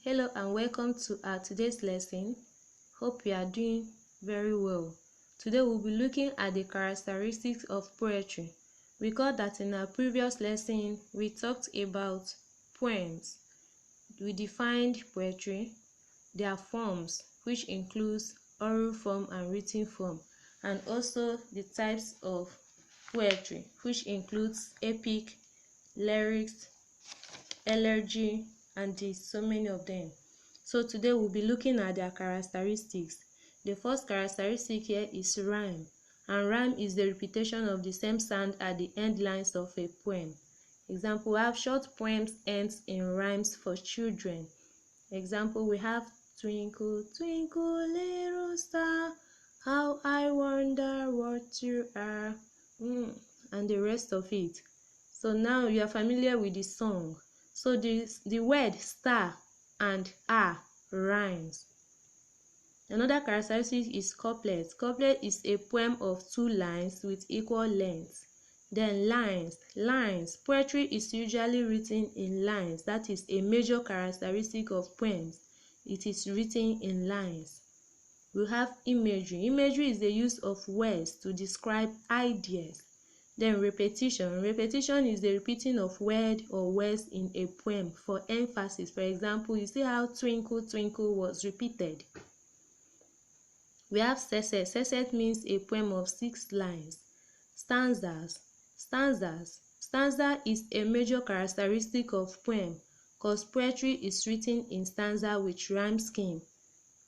Hello and welcome to our today's lesson. Hope you are doing very well. Today we'll be looking at the characteristics of poetry. Recall that in our previous lesson we talked about poems. We defined poetry, their forms, which includes oral form and written form, and also the types of poetry, which includes epic, lyrics, elegy, and there's so many of them. So today we'll be looking at their characteristics. The first characteristic here is rhyme, and rhyme is the repetition of the same sound at the end lines of a poem. Example, we have short poems ends in rhymes for children. Example, we have twinkle twinkle little star, how I wonder what you are, and the rest of it. So now you are familiar with the song. So the word star and are rhymes. Another characteristic is couplet. Couplet is a poem of 2 lines with equal length. Then lines. Poetry is usually written in lines. That is a major characteristic of poems. It is written in lines. We have imagery. Imagery is the use of words to describe ideas. Then repetition. Repetition is the repeating of word or words in a poem for emphasis. For example, you see how twinkle twinkle was repeated. We have sesset. Sesset means a poem of 6 lines. Stanzas. Stanza is a major characteristic of poem because poetry is written in stanza with rhyme scheme.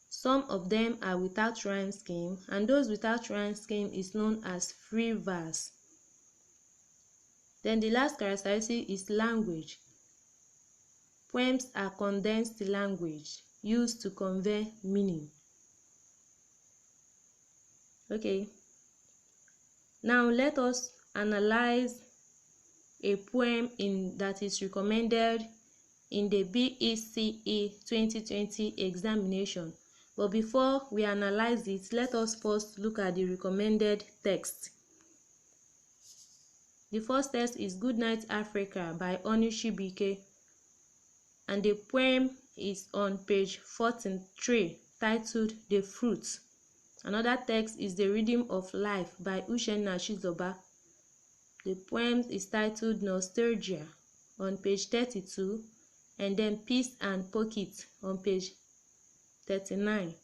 Some of them are without rhyme scheme, and those without rhyme scheme is known as free verse. Then the last characteristic is language. Poems are condensed language used to convey meaning. Okay. Now let us analyze a poem that is recommended in the BECE 2020 examination. But before we analyze it, let us first look at the recommended text. The first text is Good Night Africa by Onishibike, and the poem is on page 43 titled The Fruit. Another text is The Rhythm of Life by Uchenna Chizoba. The poem is titled Nostalgia on page 32, and then Peace and Pocket on page 39.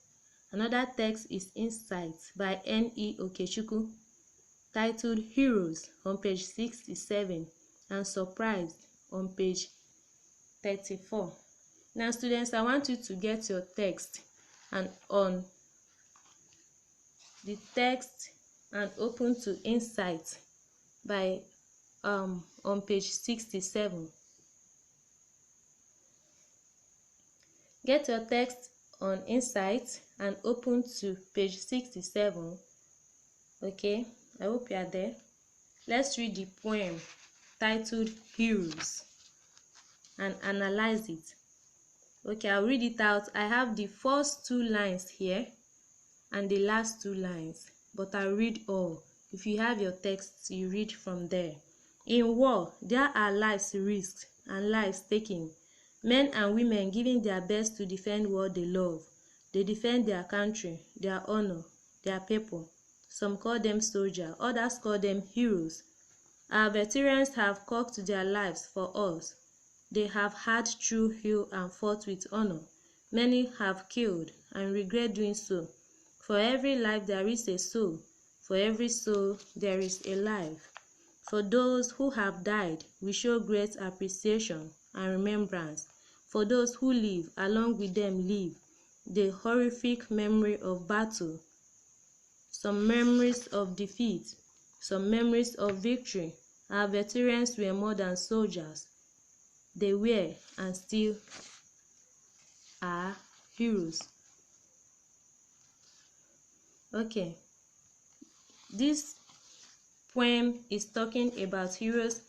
Another text is Insight by N.E. Okechukwu titled Heroes on page 67, and Surprised on page 34. Now students, I want you to get your text and on the text and open to Insight by on page 67. Get your text on Insight and open to page 67. Okay, I hope you are there. Let's read the poem titled Heroes and analyze it. Okay, I'll read it out. I have the first 2 lines here and the last 2 lines, but I'll read all. If you have your text, you read from there. In war, there are lives risked and lives taken. Men and women giving their best to defend what they love. They defend their country, their honor, their people. Some call them soldiers, others call them heroes. Our veterans have cocked their lives for us. They have had through hell and fought with honor. Many have killed and regret doing so. For every life there is a soul. For every soul there is a life. For those who have died, we show great appreciation and remembrance. For those who live, along with them live the horrific memory of battle, some memories of defeat, some memories of victory. Our veterans were more than soldiers. They were and still are heroes. Okay, this poem is talking about heroes,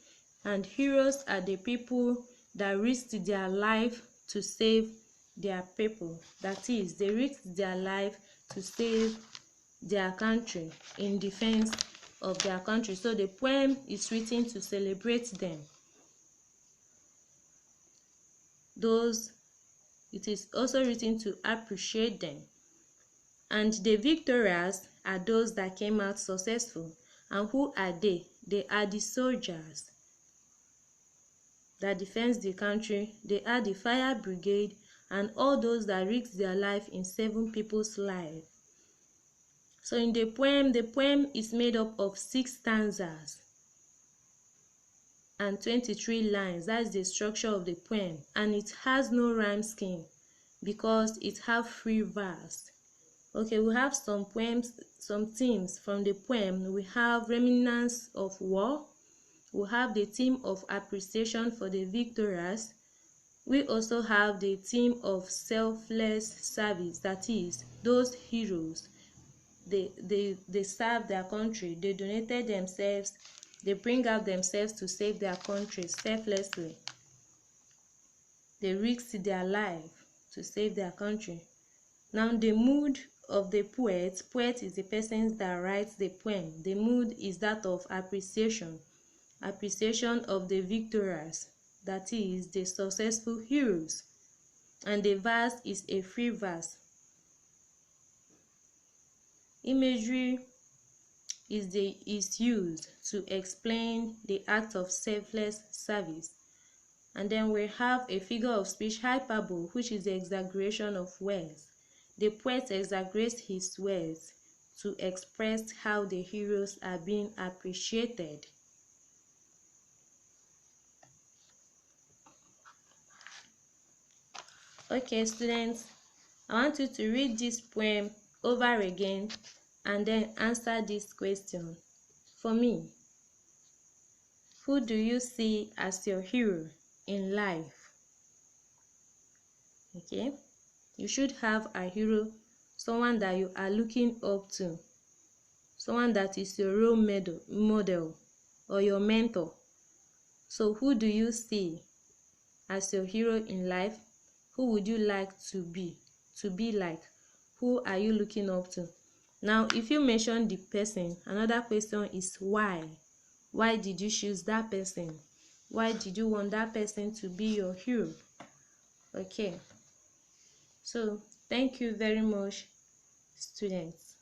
and heroes are the people that risked their life to save their people. That is, they risked their life to save their country in defense of their country. So the poem is written to celebrate them. Those It is also written to appreciate them. And the victorious are those that came out successful. And who are they? They are the soldiers that defends the country. They are the fire brigade and all those that risk their life in 7 people's life. So in the poem is made up of 6 stanzas and 23 lines. That's the structure of the poem, and it has no rhyme scheme because it have free verse. Okay, we have some themes from the poem. We have remnants of war. We have the theme of appreciation for the victorious. We also have the theme of selfless service, that is, those heroes. They serve their country. They donated themselves. They bring out themselves to save their country selflessly. They risk their life to save their country. Now, the mood of the poet is the person that writes the poem. The mood is that of appreciation of the victorious, that is, the successful heroes. And the verse is a free verse. Imagery is used to explain the act of selfless service. And then we have a figure of speech, hyperbole, which is the exaggeration of words. The poet exaggerates his words to express how the heroes are being appreciated. Okay, students, I want you to read this poem over again and then answer this question. For me, who do you see as your hero in life? Okay, you should have a hero, someone that you are looking up to, someone that is your role model or your mentor. So who do you see as your hero in life? Who would you like to be like? Who are you looking up to? Now, if you mention the person, another question is why? Why did you choose that person? Why did you want that person to be your hero? Okay, so thank you very much, students.